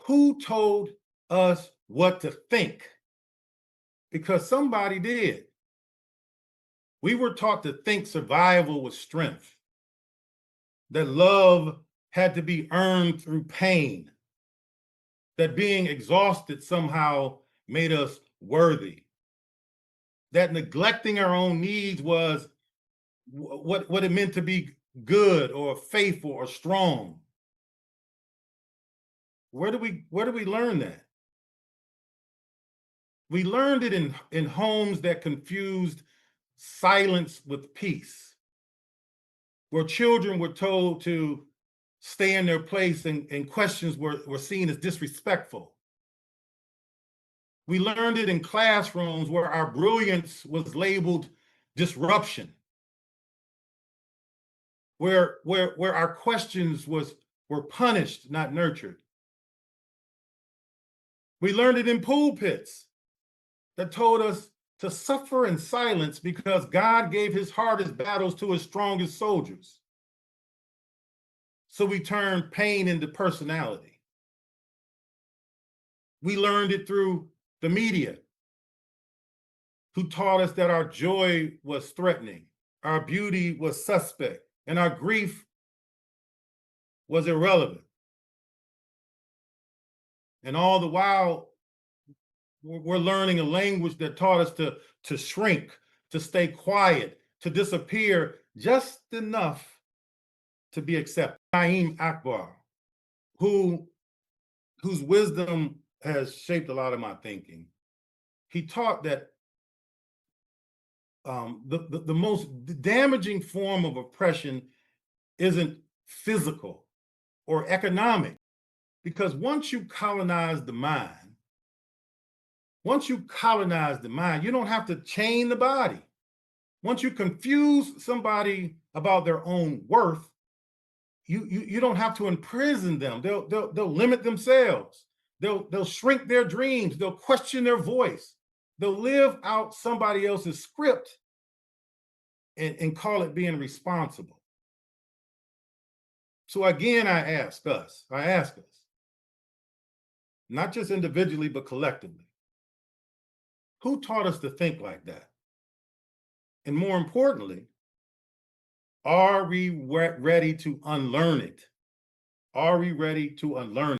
Who told us what to think? Because somebody did. We were taught to think survival was strength, that love had to be earned through pain, that being exhausted somehow made us worthy, that neglecting our own needs was what it meant to be good or faithful or strong. Where do we learn that? We learned it in homes that confused silence with peace, where children were told to stay in their place and questions were seen as disrespectful. We learned it in classrooms where our brilliance was labeled disruption, where our questions were punished, not nurtured. We learned it in pulpits that told us to suffer in silence because God gave his hardest battles to his strongest soldiers. So we turned pain into personality. We learned it through the media, who taught us that our joy was threatening, our beauty was suspect, and our grief was irrelevant. And all the while, we're learning a language that taught us to shrink, to stay quiet, to disappear just enough to be accepted. Naim Akbar, whose wisdom has shaped a lot of my thinking, he taught that the most damaging form of oppression isn't physical or economic, because once you colonize the mind, you don't have to chain the body. Once you confuse somebody about their own worth, you don't have to imprison them. They'll limit themselves. They'll shrink their dreams. They'll question their voice. They'll live out somebody else's script and call it being responsible. So again, I ask us, not just individually, but collectively, who taught us to think like that? And more importantly, are we ready to unlearn it? Are we ready to unlearn it?